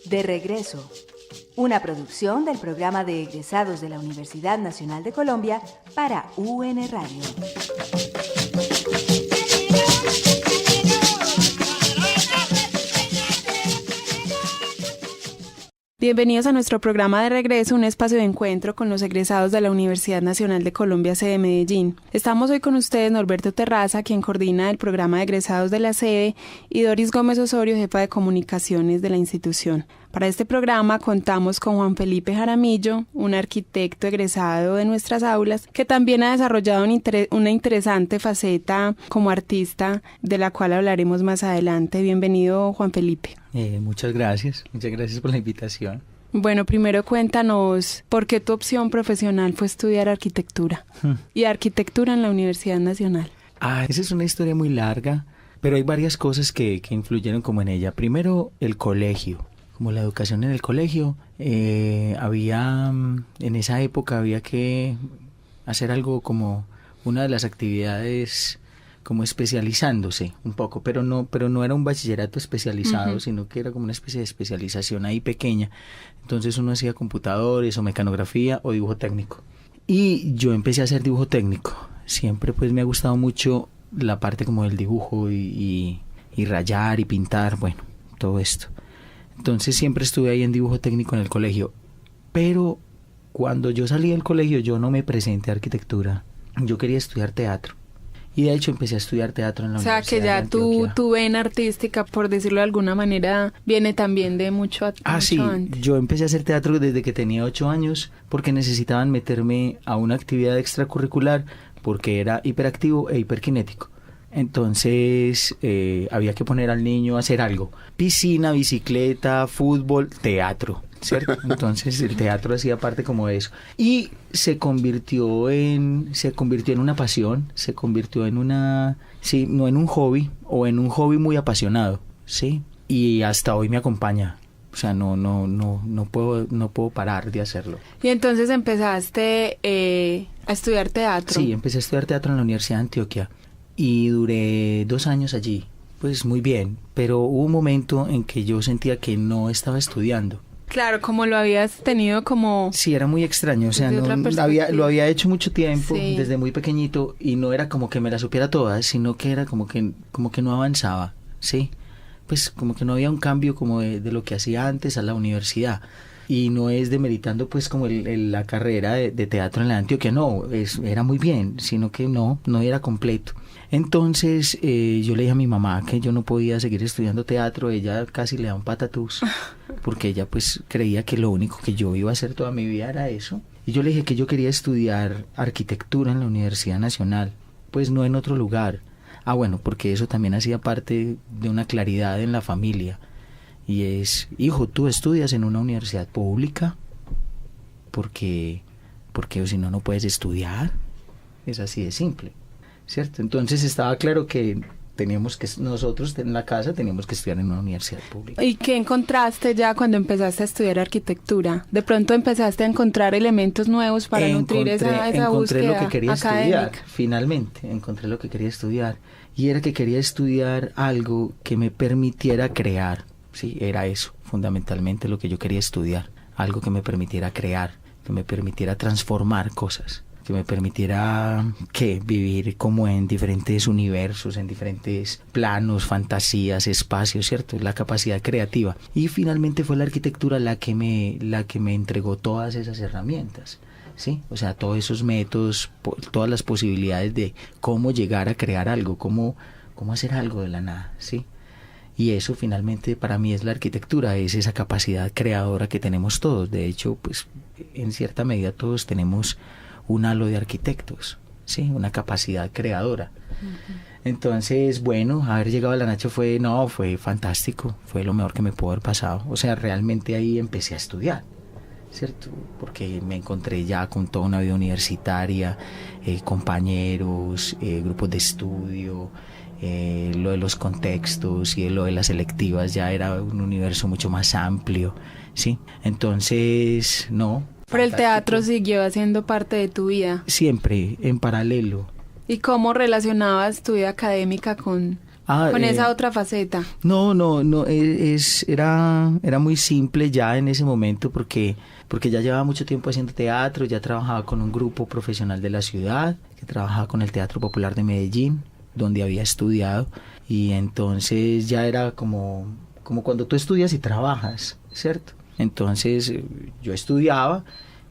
De regreso, una producción del programa de egresados de la Universidad Nacional de Colombia para UN Radio. Bienvenidos a nuestro programa de regreso, un espacio de encuentro con los egresados de la Universidad Nacional de Colombia, sede Medellín. Estamos hoy con ustedes Norberto Terraza, quien coordina el programa de egresados de la sede, y Doris Gómez Osorio, jefa de comunicaciones de la institución. Para este programa contamos con Juan Felipe Jaramillo, un arquitecto egresado de nuestras aulas, que también ha desarrollado una interesante faceta como artista, de la cual hablaremos más adelante. Bienvenido, Juan Felipe. Muchas gracias por la invitación. Bueno, primero cuéntanos por qué tu opción profesional fue estudiar arquitectura y arquitectura en la Universidad Nacional. Esa es una historia muy larga, pero hay varias cosas que influyeron como en ella. Primero, el colegio. Como la educación en el colegio, en esa época había que hacer algo como una de las actividades como especializándose un poco, pero no era un bachillerato especializado, sino que era como una especie de especialización ahí pequeña. Entonces uno hacía computadores o mecanografía o dibujo técnico. Y yo empecé a hacer dibujo técnico. Siempre pues me ha gustado mucho la parte como del dibujo y rayar y pintar, bueno, todo esto. Entonces siempre estuve ahí en dibujo técnico en el colegio, pero cuando yo salí del colegio yo no me presenté a arquitectura, yo quería estudiar teatro y de hecho empecé a estudiar teatro en la Universidad de Antioquia. O sea que ya tu vena artística, por decirlo de alguna manera, viene también de mucho antes. Sí, yo empecé a hacer teatro desde que tenía 8 años porque necesitaban meterme a una actividad extracurricular porque era hiperactivo e hiperkinético. Entonces había que poner al niño a hacer algo: piscina, bicicleta, fútbol, teatro, ¿cierto? Entonces el teatro hacía parte como de eso y se convirtió en una pasión, se convirtió en no en un hobby, o en un hobby muy apasionado, ¿sí? Y hasta hoy me acompaña. O sea, no puedo parar de hacerlo. Y entonces empezaste a estudiar teatro. Sí, empecé a estudiar teatro en la Universidad de Antioquia. Y duré 2 años allí, pues muy bien, pero hubo un momento en que yo sentía que no estaba estudiando. Claro, como lo habías tenido como... Sí, era muy extraño, o sea, lo había hecho mucho tiempo, sí, desde muy pequeñito, y no era como que me la supiera todas, sino que era como que no avanzaba, ¿sí? Pues como que no había un cambio como de lo que hacía antes a la universidad. Y no es demeritando pues como la carrera de teatro en la Antioquia, no, era muy bien, sino que no era completo. Entonces yo le dije a mi mamá que yo no podía seguir estudiando teatro. Ella casi le da un patatús, porque ella pues creía que lo único que yo iba a hacer toda mi vida era eso. Y yo le dije que yo quería estudiar arquitectura en la Universidad Nacional, pues no en otro lugar. Bueno, porque eso también hacía parte de una claridad en la familia. Y es: hijo, tú estudias en una universidad pública porque si no puedes estudiar. Es así de simple, ¿cierto? Entonces estaba claro que nosotros en la casa teníamos que estudiar en una universidad pública. ¿Y qué encontraste ya cuando empezaste a estudiar arquitectura? ¿De pronto empezaste a encontrar elementos nuevos para nutrir esa búsqueda encontré lo que quería académica? Estudiar, finalmente encontré lo que quería estudiar, y era que quería estudiar algo que me permitiera crear. Sí, era eso, fundamentalmente lo que yo quería estudiar, algo que me permitiera crear, que me permitiera transformar cosas, que me permitiera vivir como en diferentes universos, en diferentes planos, fantasías, espacios, ¿cierto? La capacidad creativa. Y finalmente fue la arquitectura la que me entregó todas esas herramientas, ¿sí? O sea, todos esos métodos, todas las posibilidades de cómo llegar a crear algo, cómo hacer algo de la nada, ¿sí? Y eso finalmente para mí es la arquitectura, es esa capacidad creadora que tenemos todos. De hecho, pues en cierta medida todos tenemos un halo de arquitectos, ¿sí? Una capacidad creadora. Entonces, bueno, haber llegado a la Nacho fue fantástico, fue lo mejor que me pudo haber pasado. O sea, realmente ahí empecé a estudiar, ¿cierto? Porque me encontré ya con toda una vida universitaria, compañeros, grupos de estudio. Lo de los contextos y lo de las selectivas ya era un universo mucho más amplio, ¿sí? Entonces, no. Pero el teatro siguió haciendo parte de tu vida. Siempre, en paralelo. ¿Y cómo relacionabas tu vida académica con Con esa otra faceta. No, era muy simple ya en ese momento porque ya llevaba mucho tiempo haciendo teatro, ya trabajaba con un grupo profesional de la ciudad, que trabajaba con el Teatro Popular de Medellín, donde había estudiado, y entonces ya era como cuando tú estudias y trabajas, ¿cierto? Entonces yo estudiaba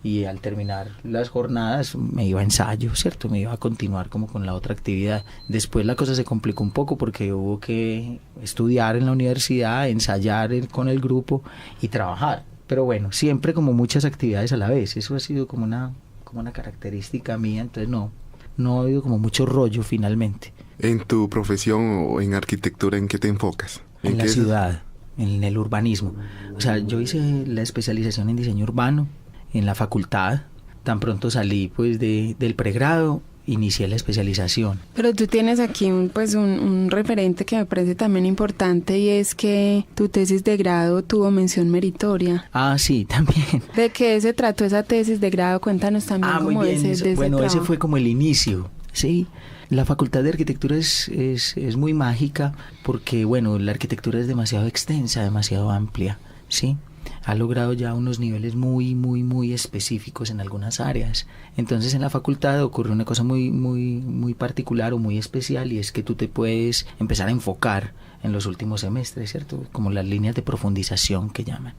y al terminar las jornadas me iba a ensayo, ¿cierto? Me iba a continuar como con la otra actividad. Después la cosa se complicó un poco porque hubo que estudiar en la universidad, ensayar con el grupo y trabajar. Pero bueno, siempre como muchas actividades a la vez. Eso ha sido como una característica mía, entonces no ha habido como mucho rollo finalmente. ¿En tu profesión o en arquitectura en qué te enfocas? En la ciudad, en el urbanismo. O sea, yo hice la especialización en diseño urbano en la facultad. Tan pronto salí pues del pregrado, inicié la especialización. Pero tú tienes aquí un referente que me parece también importante, y es que tu tesis de grado tuvo mención meritoria. Ah, sí, también. ¿De qué se trató esa tesis de grado? Cuéntanos también cómo muy bien, ese bueno, trabajo. Ese fue como el inicio, ¿sí? La Facultad de Arquitectura es muy mágica porque, bueno, la arquitectura es demasiado extensa, demasiado amplia, ¿sí? Ha logrado ya unos niveles muy, muy, muy específicos en algunas áreas. Entonces en la facultad ocurre una cosa muy, muy, muy particular o muy especial, y es que tú te puedes empezar a enfocar en los últimos semestres, ¿cierto? Como las líneas de profundización que llaman.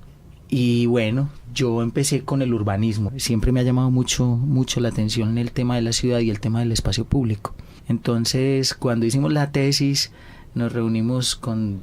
Y bueno, yo empecé con el urbanismo. Siempre me ha llamado mucho la atención el tema de la ciudad y el tema del espacio público. Entonces, cuando hicimos la tesis, nos reunimos con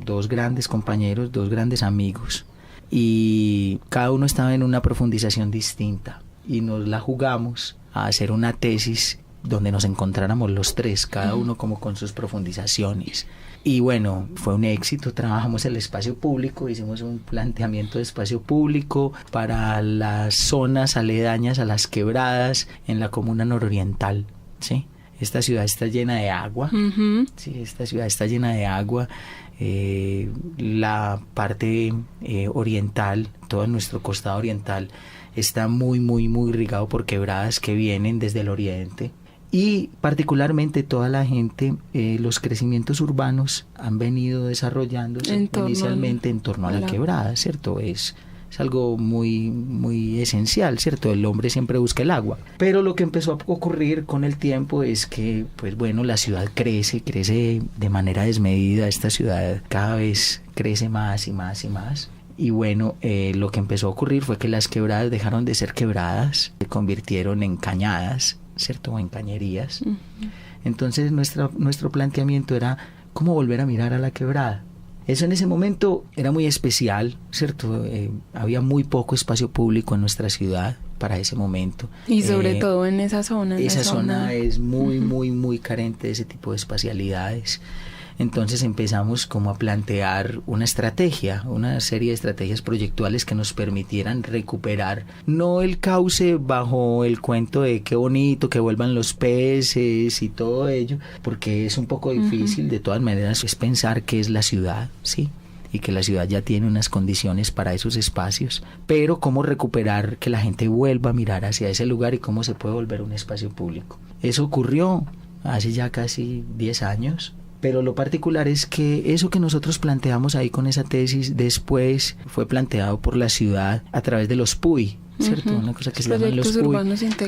dos grandes compañeros, dos grandes amigos, y cada uno estaba en una profundización distinta, y nos la jugamos a hacer una tesis donde nos encontráramos los tres, cada uno como con sus profundizaciones. Y bueno, fue un éxito. Trabajamos el espacio público, hicimos un planteamiento de espacio público para las zonas aledañas a las quebradas en la comuna nororiental, ¿sí? Esta ciudad está llena de agua, sí, esta ciudad está llena de agua. La parte oriental, todo nuestro costado oriental, está muy, muy, muy irrigado por quebradas que vienen desde el oriente. Y particularmente toda la gente, los crecimientos urbanos han venido desarrollándose inicialmente en torno a la quebrada, ¿cierto? Es algo muy, muy esencial, ¿cierto? El hombre siempre busca el agua. Pero lo que empezó a ocurrir con el tiempo es que, pues bueno, la ciudad crece de manera desmedida. Esta ciudad cada vez crece más y más y más. Y bueno, lo que empezó a ocurrir fue que las quebradas dejaron de ser quebradas, se convirtieron en cañadas, ¿cierto? O en cañerías. Uh-huh. Entonces nuestro planteamiento era cómo volver a mirar a la quebrada. Eso en ese momento era muy especial, ¿cierto? Había muy poco espacio público en nuestra ciudad para ese momento. Y sobre todo en esa zona. Esa zona es muy, muy, muy carente de ese tipo de espacialidades. Entonces empezamos como a plantear una serie de estrategias proyectuales que nos permitieran recuperar, no el cauce bajo el cuento de qué bonito que vuelvan los peces y todo ello, porque es un poco difícil, de todas maneras, es pensar que es la ciudad, ¿sí? Y que la ciudad ya tiene unas condiciones para esos espacios, pero cómo recuperar que la gente vuelva a mirar hacia ese lugar y cómo se puede volver un espacio público. Eso ocurrió hace ya casi 10 años. Pero lo particular es que eso que nosotros planteamos ahí con esa tesis después fue planteado por la ciudad a través de los PUI, ¿cierto? Una cosa que se llaman los PUI,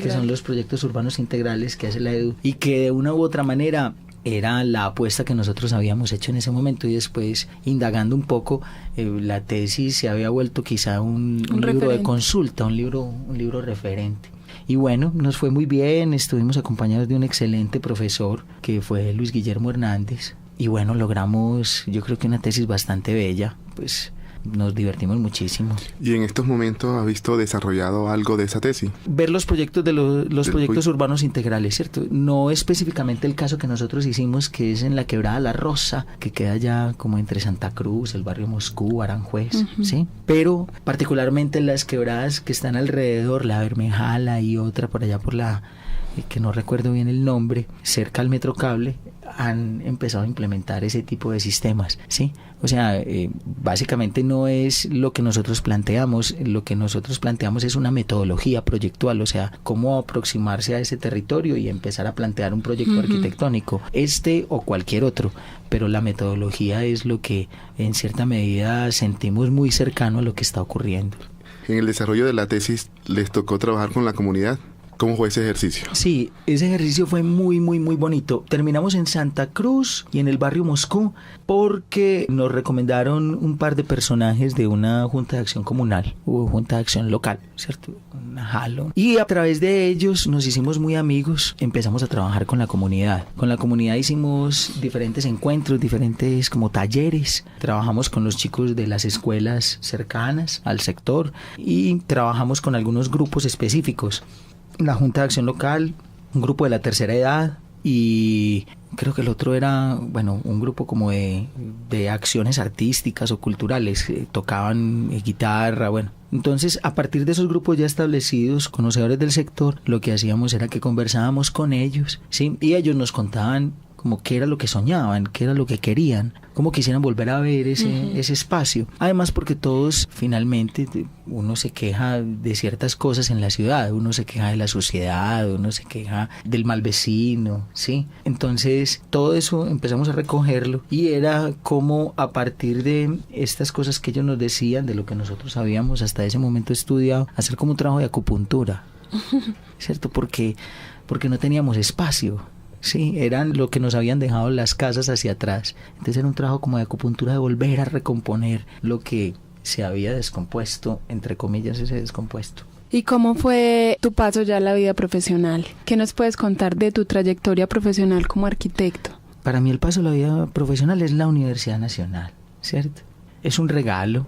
que son los proyectos urbanos integrales que hace la EDU, y que de una u otra manera era la apuesta que nosotros habíamos hecho en ese momento. Y después, indagando un poco, la tesis se había vuelto quizá un libro de consulta, un libro referente. Y bueno, nos fue muy bien, estuvimos acompañados de un excelente profesor que fue Luis Guillermo Hernández, y bueno, logramos, yo creo que una tesis bastante bella, pues nos divertimos muchísimo. ¿Y en estos momentos has visto desarrollado algo de esa tesis? Ver los proyectos de los proyectos urbanos integrales, ¿cierto? No específicamente el caso que nosotros hicimos, que es en la quebrada La Rosa, que queda ya como entre Santa Cruz, el barrio Moscú, Aranjuez, ¿sí? Pero particularmente las quebradas que están alrededor, la Bermejala y otra por allá por la que no recuerdo bien el nombre, cerca al Metrocable, han empezado a implementar ese tipo de sistemas, ¿sí? O sea, básicamente no es lo que nosotros planteamos, lo que nosotros planteamos es una metodología proyectual, o sea, cómo aproximarse a ese territorio y empezar a plantear un proyecto arquitectónico, este o cualquier otro, pero la metodología es lo que en cierta medida sentimos muy cercano a lo que está ocurriendo. En el desarrollo de la tesis les tocó trabajar con la comunidad. ¿Cómo fue ese ejercicio? Sí, ese ejercicio fue muy bonito. Terminamos en Santa Cruz y en el barrio Moscú porque nos recomendaron un par de personajes de una junta de acción comunal o junta de acción local, ¿cierto? Una jalo. Y a través de ellos nos hicimos muy amigos, empezamos a trabajar con la comunidad. Con la comunidad hicimos diferentes encuentros, diferentes como talleres. Trabajamos con los chicos de las escuelas cercanas al sector y trabajamos con algunos grupos específicos. La Junta de Acción Local, un grupo de la tercera edad y creo que el otro era, bueno, un grupo como de acciones artísticas o culturales, tocaban guitarra, bueno. Entonces, a partir de esos grupos ya establecidos, conocedores del sector, lo que hacíamos era que conversábamos con ellos, ¿sí? Y ellos nos contaban como qué era lo que soñaban, qué era lo que querían, cómo quisieran volver a ver ese espacio. Además, porque todos finalmente uno se queja de ciertas cosas en la ciudad, uno se queja de la suciedad, uno se queja del mal vecino, ¿sí? Entonces todo eso empezamos a recogerlo y era como a partir de estas cosas que ellos nos decían, de lo que nosotros habíamos hasta ese momento estudiado, hacer como un trabajo de acupuntura, ¿cierto? Porque no teníamos espacio. Sí, eran lo que nos habían dejado las casas hacia atrás. Entonces era un trabajo como de acupuntura, de volver a recomponer lo que se había descompuesto, entre comillas, ese descompuesto. ¿Y cómo fue tu paso ya a la vida profesional? ¿Qué nos puedes contar de tu trayectoria profesional como arquitecto? Para mí el paso a la vida profesional es la Universidad Nacional, ¿cierto? Es un regalo,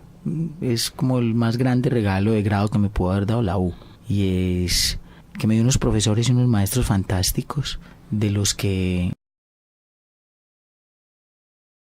es como el más grande regalo de grado que me pudo haber dado la U. Y es que me dio unos profesores y unos maestros fantásticos, de los que